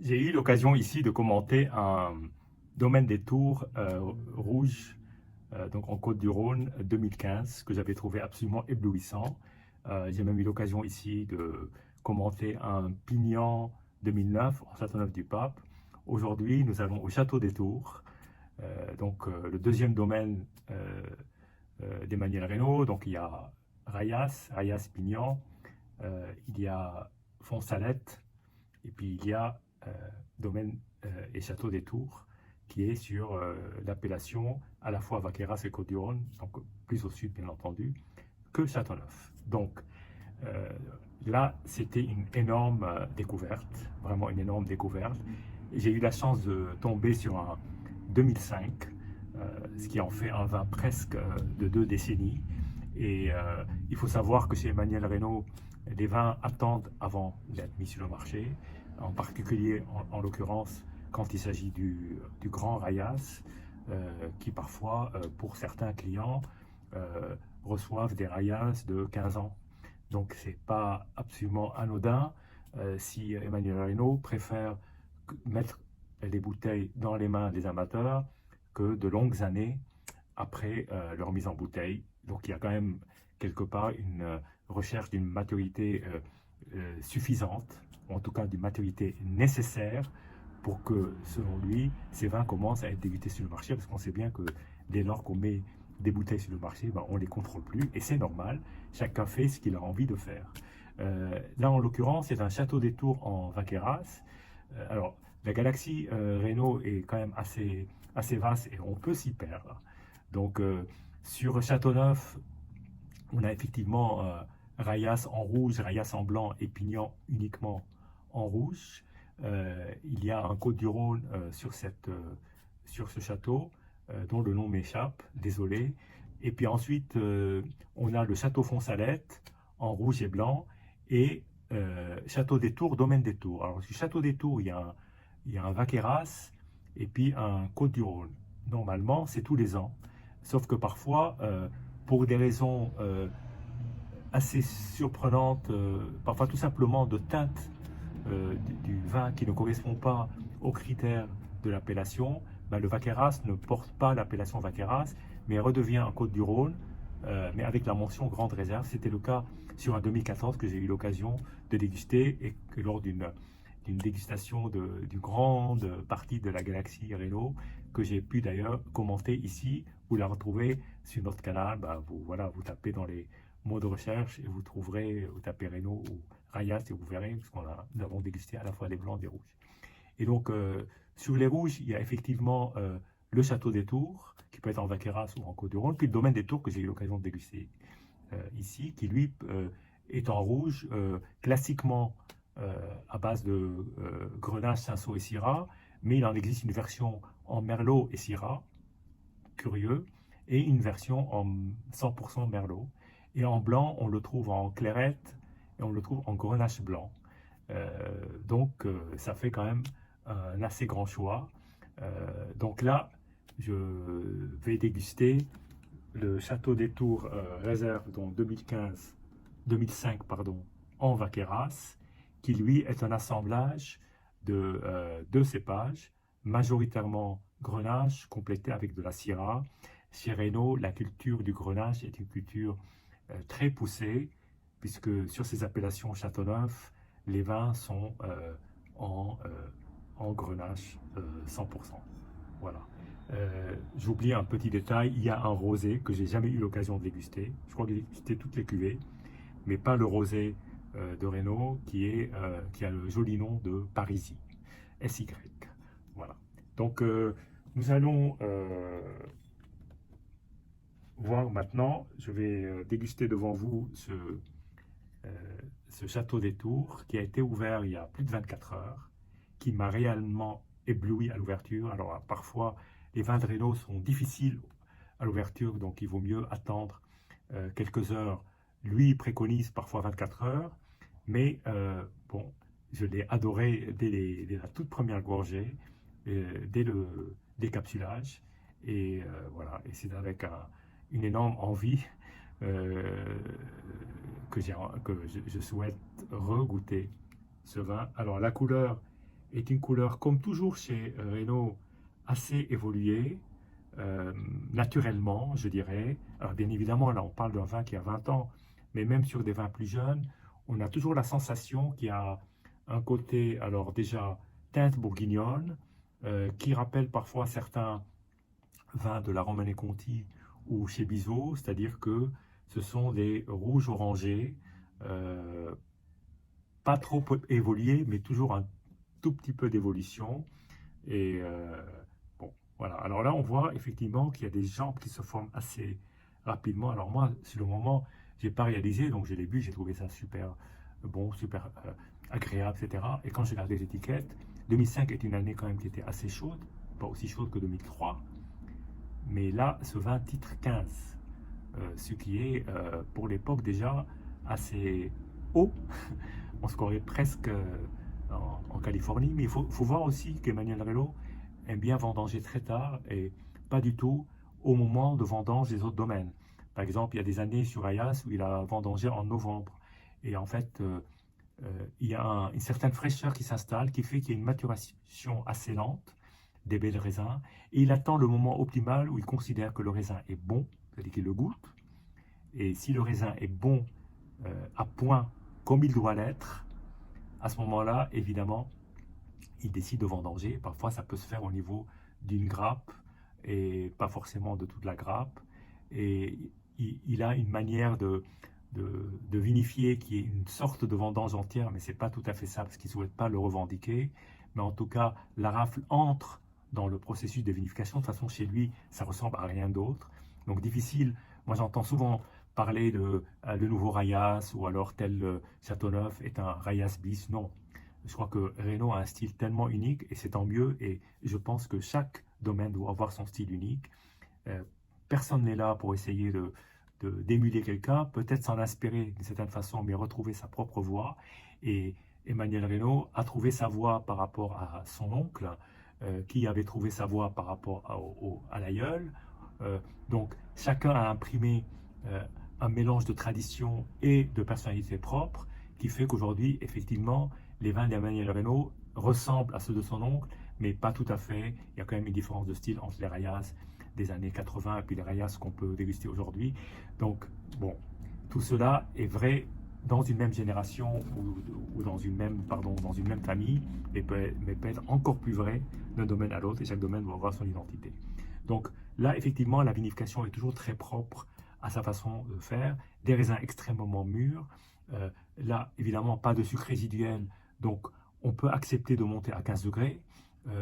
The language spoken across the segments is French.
J'ai eu l'occasion ici de commenter un domaine des Tours rouge, donc en Côte-du-Rhône 2015, que j'avais trouvé absolument éblouissant. J'ai même eu l'occasion ici de commenter un Pignan 2009 en Châteauneuf-du-Pape. Aujourd'hui, nous allons au Château des Tours, le deuxième domaine d'Emmanuel Reynaud. Donc il y a Rayas Pignan, il y a Fonsalette, et puis il y a domaine et château des Tours, qui est sur l'appellation à la fois Vaqueras et Côte-du-Rhône, donc plus au sud bien entendu, que Châteauneuf. Donc euh, là, c'était une énorme découverte, vraiment une énorme découverte. J'ai eu la chance de tomber sur un 2005, ce qui en fait un vin presque de 2 décennies. Et il faut savoir que chez Emmanuel Reynaud, les vins attendent avant d'être mis sur le marché, en particulier en l'occurrence quand il s'agit du grand Rayas, qui parfois, pour certains clients, reçoivent des Rayas de 15 ans. Donc c'est pas absolument anodin si Emmanuel Reynaud préfère mettre les bouteilles dans les mains des amateurs que de longues années après leur mise en bouteille. Donc il y a quand même quelque part une recherche d'une maturité suffisante, ou en tout cas d'une maturité nécessaire pour que, selon lui, ces vins commencent à être dégustés sur le marché, parce qu'on sait bien que dès lors qu'on met des bouteilles sur le marché, ben, on ne les contrôle plus, et c'est normal, chacun fait ce qu'il a envie de faire. Là, en l'occurrence, c'est un château des Tours en Vaqueras. Alors, la galaxie Renault est quand même assez vaste et on peut s'y perdre. Donc, sur Châteauneuf, on a effectivement Rayas en rouge, Rayas en blanc et Pignan uniquement en rouge. Il y a un Côte-du-Rhône sur ce château, dont le nom m'échappe, désolé. Et puis ensuite, on a le château Fonsalette en rouge et blanc et château des Tours, domaine des Tours. Alors, sur château des Tours, il y a un Vaqueras et puis un Côte-du-Rhône. Normalement, c'est tous les ans. Sauf que parfois, pour des raisons assez surprenantes, parfois tout simplement de teinte du vin qui ne correspond pas aux critères de l'appellation, ben, le Vaqueras ne porte pas l'appellation Vaqueras, mais redevient un Côte-du-Rhône, mais avec la mention grande réserve. C'était le cas sur un 2014 que j'ai eu l'occasion de déguster et que lors d'une dégustation d'une grande partie de la galaxie Renault, que j'ai pu d'ailleurs commenter ici. Vous la retrouvez sur notre canal. Ben, vous tapez dans les mots de recherche et vous trouverez, vous tapez Renault ou Rayas et vous verrez, parce nous avons dégusté à la fois des blancs et des rouges. Et donc, sur les rouges, il y a effectivement le château des Tours, qui peut être en Vaqueras ou en Côte-du-Rhône, puis le domaine des Tours que j'ai eu l'occasion de déguster ici, qui lui est en rouge, classiquement à base de Grenache, Cinsault et Syrah, mais il en existe une version en Merlot et Syrah, curieux, et une version en 100% Merlot. Et en blanc, on le trouve en clairette et on le trouve en grenache blanc. Ça fait quand même un assez grand choix. Donc là, je vais déguster le Château des Tours réserve donc 2005 pardon, en Vaqueras, qui lui est un assemblage de deux cépages, majoritairement Grenache, complété avec de la Syrah. Chez Reynaud, la culture du Grenache est une culture très poussée, puisque sur ces appellations Châteauneuf, les vins sont en, euh, en Grenache 100%. Voilà. J'oublie un petit détail, il y a un rosé que j'ai jamais eu l'occasion de déguster. Je crois que j'ai dégusté toutes les cuvées, mais pas le rosé de Renault qui a le joli nom de Parisis, SY. Voilà. Donc nous allons voir maintenant, je vais déguster devant vous ce château des Tours qui a été ouvert il y a plus de 24 heures, qui m'a réellement ébloui à l'ouverture. Alors parfois, les vins de Reynaud sont difficiles à l'ouverture, donc il vaut mieux attendre quelques heures. Lui il préconise parfois 24 heures, mais bon, je l'ai adoré dès la toute première gorgée, dès le décapsulage, et voilà, et c'est avec une énorme envie euh, que je souhaite regoûter ce vin. Alors la couleur est une couleur, comme toujours chez Reno, assez évoluée, euh, naturellement, je dirais. Alors bien évidemment, là on parle d'un vin qui a 20 ans, mais même sur des vins plus jeunes, on a toujours la sensation qu'il y a un côté, alors déjà, teinte bourguignonne, qui rappelle parfois certains vins de la Romanée Conti ou chez Bizot, c'est-à-dire que ce sont des rouges orangés, euh, pas trop évolués, mais toujours un tout petit peu d'évolution. Et bon, voilà. Alors là, on voit effectivement qu'il y a des jambes qui se forment assez rapidement. Alors moi, sur le moment, j'ai pas réalisé, donc je l'ai bu, j'ai trouvé ça super bon, super agréable, etc. Et quand j'ai regardé les étiquettes, 2005 est une année quand même qui était assez chaude, pas aussi chaude que 2003, mais là, ce vin titre 15, ce qui est pour l'époque déjà assez haut. On se croirait presque en Californie, mais il faut voir aussi qu'Emmanuel Relo aime bien vendanger très tard et pas du tout au moment de vendange des autres domaines. Par exemple, il y a des années sur Ayas où il a vendangé en novembre. Et en fait, il y a une certaine fraîcheur qui s'installe, qui fait qu'il y a une maturation assez lente des belles raisins. Et il attend le moment optimal où il considère que le raisin est bon, c'est-à-dire qu'il le goûte. Et si le raisin est bon à point comme il doit l'être, à ce moment-là, évidemment, il décide de vendanger. Parfois, ça peut se faire au niveau d'une grappe et pas forcément de toute la grappe. Et il a une manière de vinifier qui est une sorte de vendange entière, mais c'est pas tout à fait ça parce qu'il ne souhaite pas le revendiquer. Mais en tout cas, la rafle entre dans le processus de vinification. De toute façon, chez lui, ça ressemble à rien d'autre. Donc difficile. Moi, j'entends souvent parler de le nouveau Rayas ou alors tel Châteauneuf est un Rayas bis. Non, je crois que Renault a un style tellement unique et c'est tant mieux. Et je pense que chaque domaine doit avoir son style unique. Euh, Personne n'est là pour essayer d'émuler quelqu'un, peut-être s'en inspirer d'une certaine façon, mais retrouver sa propre voix. Et Emmanuel Reynaud a trouvé sa voix par rapport à son oncle, qui avait trouvé sa voix par rapport à l'aïeul. Donc chacun a imprimé euh, un mélange de tradition et de personnalité propre qui fait qu'aujourd'hui, effectivement, les vins d'Emmanuel Reynaud ressemblent à ceux de son oncle, mais pas tout à fait. Il y a quand même une différence de style entre les Rayas des années 80 et puis les Rayas qu'on peut déguster aujourd'hui. Donc, bon, tout cela est vrai dans une même génération ou dans une même, pardon, dans une même famille, mais peut être encore plus vrai d'un domaine à l'autre et chaque domaine va avoir son identité. Donc là, effectivement, la vinification est toujours très propre à sa façon de faire, des raisins extrêmement mûrs. Là, évidemment, pas de sucre résiduel, donc on peut accepter de monter à 15 degrés,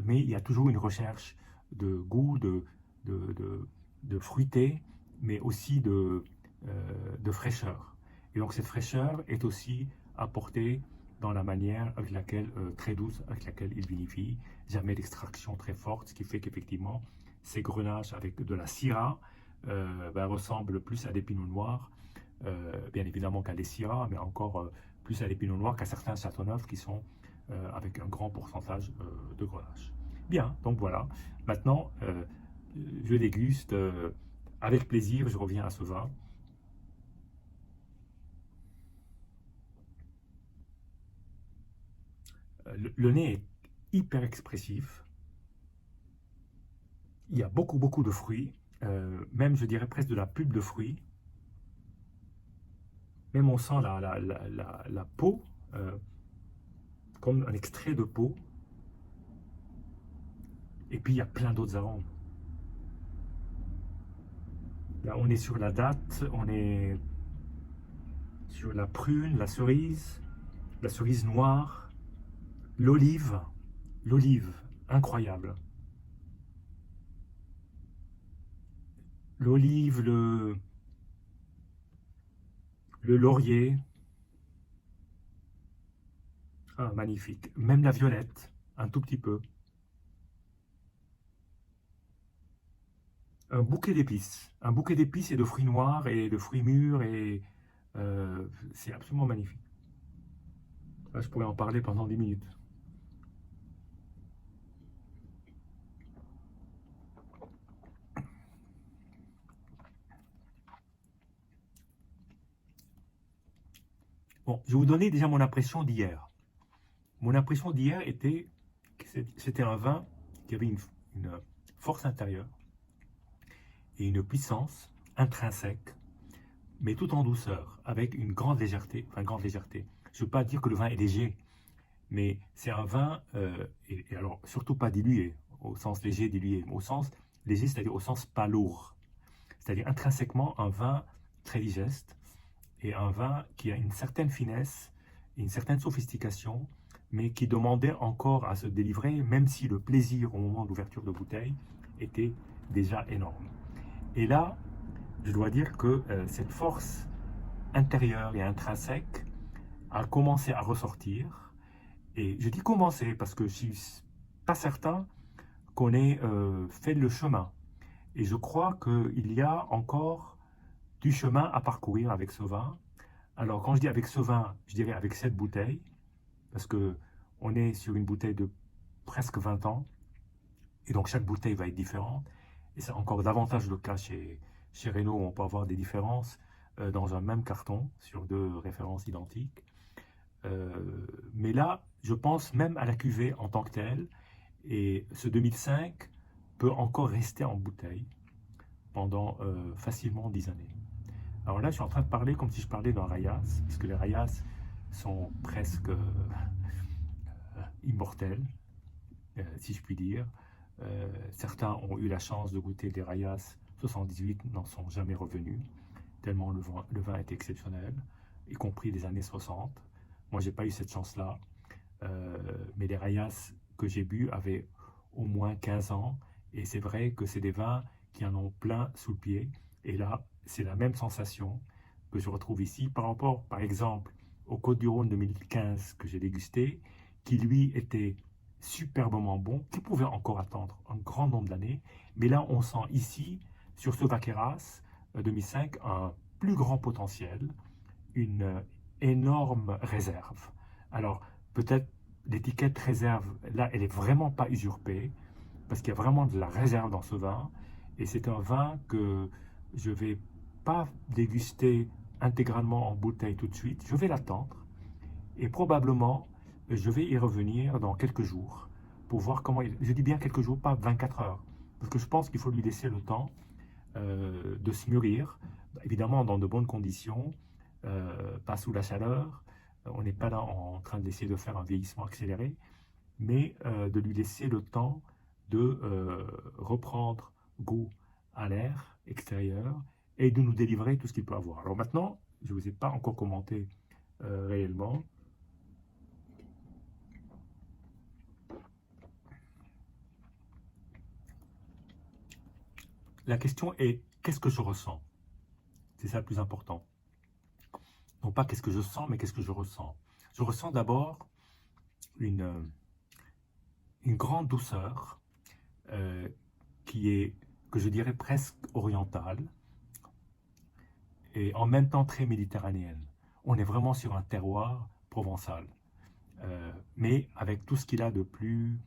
mais il y a toujours une recherche de goût, de, de, de fruité, mais aussi de fraîcheur. Et donc cette fraîcheur est aussi apportée dans la manière avec laquelle, très douce, avec laquelle il vinifie, jamais d'extraction très forte, ce qui fait qu'effectivement, ces grenages avec de la syrah ressemblent plus à des pinots noirs, bien évidemment qu'à des syrahs, mais encore plus à des pinots noirs qu'à certains châteauneufs qui sont avec un grand pourcentage de grenache. Bien, donc voilà. Maintenant, je déguste avec plaisir, je reviens à ce vin. Le nez est hyper expressif, il y a beaucoup beaucoup de fruits, même je dirais presque de la pulpe de fruits, même on sent la peau, comme un extrait de peau, et puis il y a plein d'autres arômes. Là on est sur la date, on est sur la prune, la cerise noire, l'olive, l'olive, incroyable. L'olive, le laurier, ah, magnifique. Même la violette, un tout petit peu. Un bouquet d'épices et de fruits noirs et de fruits mûrs et c'est absolument magnifique. Là, je pourrais en parler pendant 10 minutes. Bon, je vais vous donner déjà mon impression d'hier. Mon impression d'hier était C'était un vin qui avait une force intérieure et une puissance intrinsèque, mais tout en douceur, avec une grande légèreté. Enfin, grande légèreté. Je ne veux pas dire que le vin est léger, mais c'est un vin, et alors surtout pas dilué, au sens léger, dilué, mais au sens léger, c'est-à-dire au sens pas lourd. C'est-à-dire intrinsèquement un vin très digeste, et un vin qui a une certaine finesse, une certaine sophistication, mais qui demandait encore à se délivrer, même si le plaisir au moment de l'ouverture de bouteille était déjà énorme. Et là, je dois dire que cette force intérieure et intrinsèque a commencé à ressortir. Et je dis commencer parce que je ne suis pas certain qu'on ait fait le chemin. Et je crois qu'il y a encore du chemin à parcourir avec ce vin. Alors quand je dis avec ce vin, je dirais avec cette bouteille, parce qu'on est sur une bouteille de presque 20 ans, et donc chaque bouteille va être différente. Et c'est encore davantage le cas chez Renault, où on peut avoir des différences dans un même carton, sur deux références identiques. Mais là, je pense même à la cuvée en tant que telle, et ce 2005 peut encore rester en bouteille pendant facilement 10 années. Alors là, je suis en train de parler comme si je parlais d'un Rayas, puisque les Rayas sont presque immortels, si je puis dire. Certains ont eu la chance de goûter des Rayas 78, n'en sont jamais revenus, tellement le vin est exceptionnel, y compris des années 60. Moi, j'ai pas eu cette chance-là, mais les Rayas que j'ai bu avaient au moins 15 ans, et c'est vrai que c'est des vins qui en ont plein sous le pied, et là, c'est la même sensation que je retrouve ici par rapport, par exemple, au Côtes-du-Rhône 2015 que j'ai dégusté, qui lui était superbement bon, qui pouvait encore attendre un grand nombre d'années, mais là, on sent ici, sur ce Vaqueras 2005, un plus grand potentiel, une énorme réserve. Alors, peut-être l'étiquette réserve, là, elle n'est vraiment pas usurpée, parce qu'il y a vraiment de la réserve dans ce vin, et c'est un vin que je ne vais pas déguster intégralement en bouteille tout de suite, je vais l'attendre, et probablement, je vais y revenir dans quelques jours, pour voir comment je dis bien quelques jours, pas 24 heures, parce que je pense qu'il faut lui laisser le temps de se mûrir, évidemment dans de bonnes conditions, pas sous la chaleur, on n'est pas là en train d'essayer de faire un vieillissement accéléré, mais de lui laisser le temps de reprendre goût à l'air extérieur et de nous délivrer tout ce qu'il peut avoir. Alors maintenant, je ne vous ai pas encore commenté réellement. La question est, qu'est-ce que je ressens? C'est ça le plus important. Non pas qu'est-ce que je sens, mais qu'est-ce que je ressens. Je ressens d'abord une grande douceur que je dirais presque orientale, et en même temps très méditerranéenne. On est vraiment sur un terroir provençal, mais avec tout ce qu'il a de plus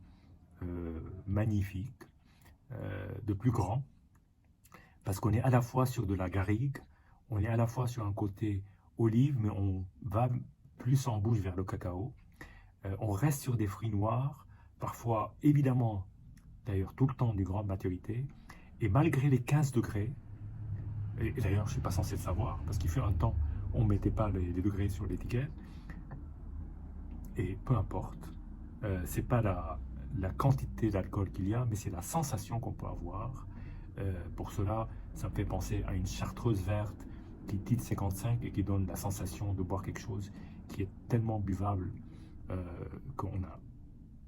magnifique, de plus grand, parce qu'on est à la fois sur de la garrigue, on est à la fois sur un côté olive, mais on va plus en bouche vers le cacao. On reste sur des fruits noirs, parfois évidemment, d'ailleurs tout le temps du grande maturité, et malgré les 15 degrés, et d'ailleurs je ne suis pas censé le savoir, parce qu'il fait un temps, on ne mettait pas les degrés sur l'étiquette, et peu importe, c'est pas la quantité d'alcool qu'il y a, mais c'est la sensation qu'on peut avoir. Pour cela, ça me fait penser à une chartreuse verte qui titre 55 et qui donne la sensation de boire quelque chose qui est tellement buvable qu'on n'a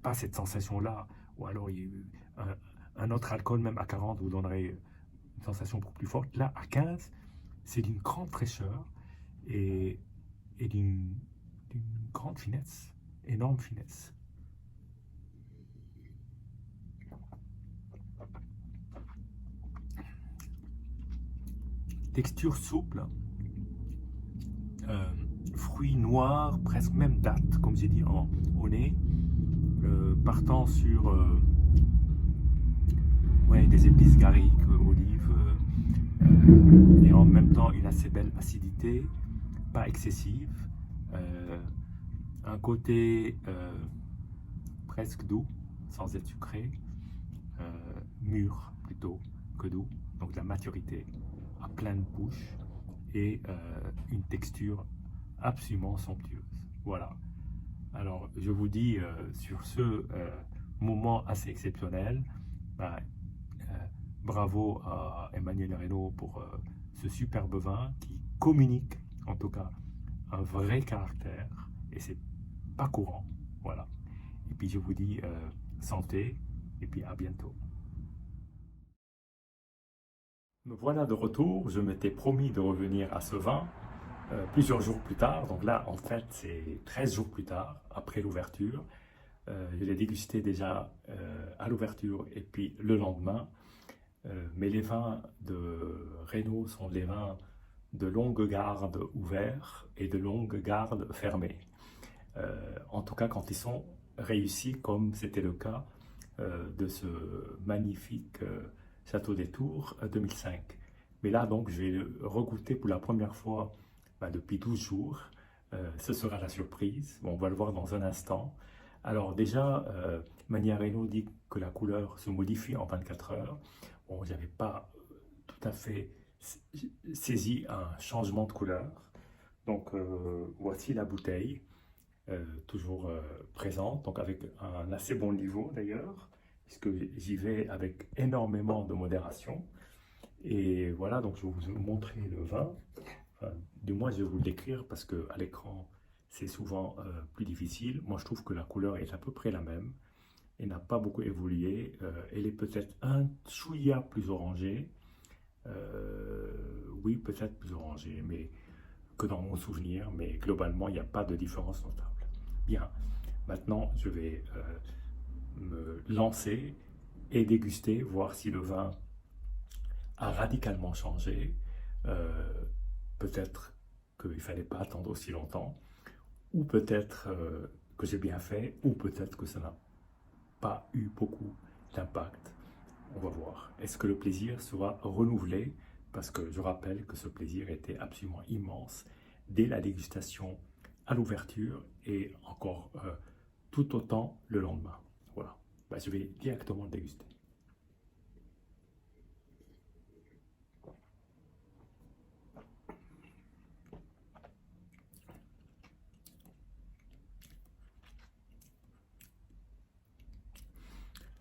pas cette sensation-là, ou alors il y a un autre alcool, même à 40, vous donnerait une sensation beaucoup plus forte. Là, à 15, c'est d'une grande fraîcheur et d'une grande finesse, énorme finesse. Texture souple, fruits noirs, presque même date, comme j'ai dit au nez, partant sur des épices garriques, olives, et en même temps une assez belle acidité, pas excessive, un côté presque doux, sans être sucré, mûr plutôt que doux, donc de la maturité à pleine bouche et une texture absolument somptueuse. Voilà. Alors, je vous dis sur ce moment assez exceptionnel, bah, bravo à Emmanuel Reynaud pour ce superbe vin qui communique, en tout cas, un vrai caractère et c'est pas courant. Voilà. Et puis je vous dis santé et puis à bientôt. Me voilà de retour. Je m'étais promis de revenir à ce vin plusieurs jours plus tard. Donc là, en fait, c'est 13 jours plus tard, après l'ouverture. Je l'ai dégusté déjà à l'ouverture et puis le lendemain. Mais les vins de Reynaud sont des vins de longue garde ouverts et de longue garde fermés. En tout cas, quand ils sont réussis, comme c'était le cas de ce magnifique Château des Tours 2005. Mais là, donc, je vais le regoûter pour la première fois depuis 12 jours. Ce sera la surprise. Bon, on va le voir dans un instant. Alors déjà, Mania Reynaud dit que la couleur se modifie en 24 heures. Bon, je n'avais pas tout à fait saisi un changement de couleur. Donc, voici la bouteille, toujours présente, donc avec un assez bon niveau d'ailleurs, puisque j'y vais avec énormément de modération. Et voilà, donc je vais vous montrer le vin. Enfin, du moins, je vais vous le décrire parce qu'à l'écran, c'est souvent plus difficile. Moi, je trouve que la couleur est à peu près la même et n'a pas beaucoup évolué. Elle est peut-être un chouïa plus orangée. Oui, peut-être plus orangée, mais que dans mon souvenir. Mais globalement, il n'y a pas de différence notable. Bien, maintenant, je vais me lancer et déguster, voir si le vin a radicalement changé. Peut-être qu'il ne fallait pas attendre aussi longtemps, ou peut-être que j'ai bien fait, ou peut-être que ça n'a pas eu beaucoup d'impact. On va voir. Est-ce que le plaisir sera renouvelé? Parce que je rappelle que ce plaisir était absolument immense dès la dégustation à l'ouverture et encore tout autant le lendemain. Voilà. Je vais directement le déguster.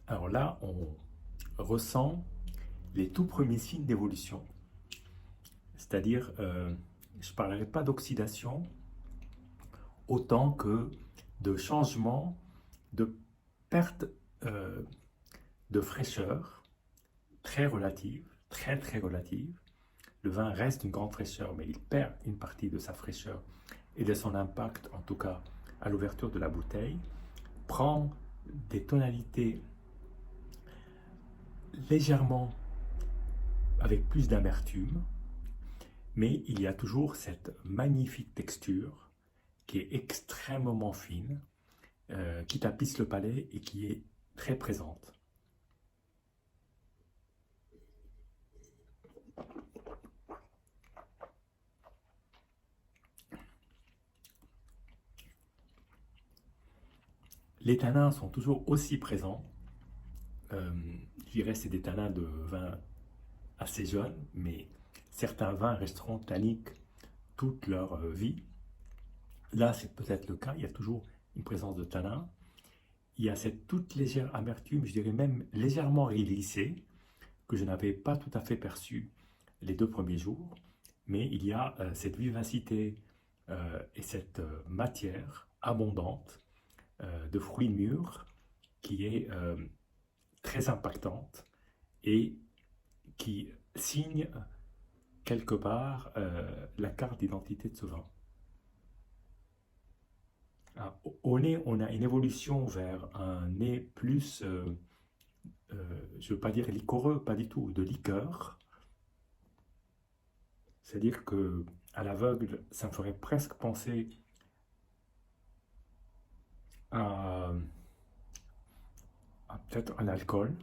Alors là, on ressent les tout premiers signes d'évolution. C'est-à-dire, je ne parlerai pas d'oxydation autant que de changement, de perte de fraîcheur très relative, très très relative. Le vin reste une grande fraîcheur, mais il perd une partie de sa fraîcheur et de son impact, en tout cas à l'ouverture de la bouteille, prend des tonalités légèrement avec plus d'amertume, mais il y a toujours cette magnifique texture qui est extrêmement fine, qui tapisse le palais et qui est très présente. Les tanins sont toujours aussi présents. Je dirais c'est des tanins de vin assez jeunes, mais certains vins resteront tanniques toute leur vie. Là, c'est peut-être le cas, il y a toujours une présence de tanins. Il y a cette toute légère amertume, je dirais même légèrement réglissée, que je n'avais pas tout à fait perçue les 2 premiers jours, mais il y a cette vivacité et cette matière abondante de fruits mûrs qui est très impactante et qui signe quelque part la carte d'identité de ce vin. Alors, au nez, on a une évolution vers un nez plus, je ne veux pas dire liquoreux, pas du tout, de liqueur. C'est-à-dire que à l'aveugle, ça me ferait presque penser à peut-être un alcool.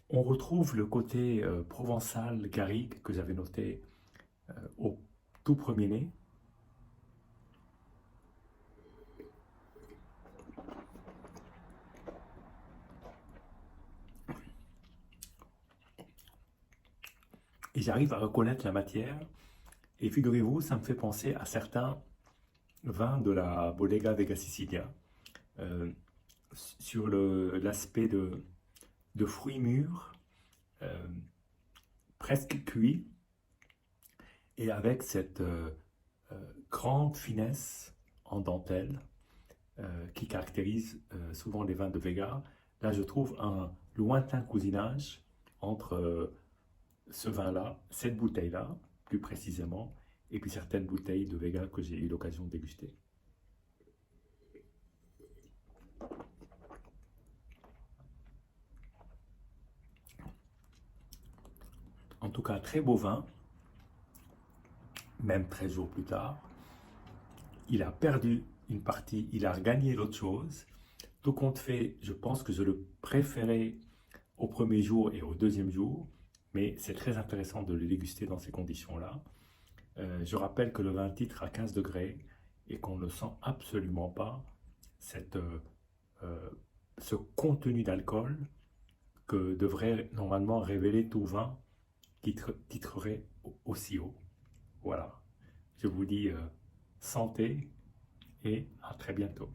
On retrouve le côté provençal, garrigue que j'avais noté au tout premier nez. j'arrive à reconnaître la matière. Et figurez-vous, ça me fait penser à certains vins de la Bodega Vega Sicilia, euh, sur l'aspect de fruits mûrs, euh, presque cuits, et avec cette grande finesse en dentelle qui caractérise souvent les vins de Vega. Là, je trouve un lointain cousinage entre ce vin-là, cette bouteille-là, plus précisément, et puis certaines bouteilles de Vega que j'ai eu l'occasion de déguster. En tout cas, très beau vin, même 13 jours plus tard. Il a perdu une partie, il a gagné l'autre chose. Tout compte fait, je pense que je le préférais au premier jour et au deuxième jour, mais c'est très intéressant de le déguster dans ces conditions-là. Je rappelle que le vin titre à 15 degrés et qu'on ne sent absolument pas cette, euh, ce contenu d'alcool que devrait normalement révéler tout vin qui titrerait aussi haut. Voilà, je vous dis santé et à très bientôt.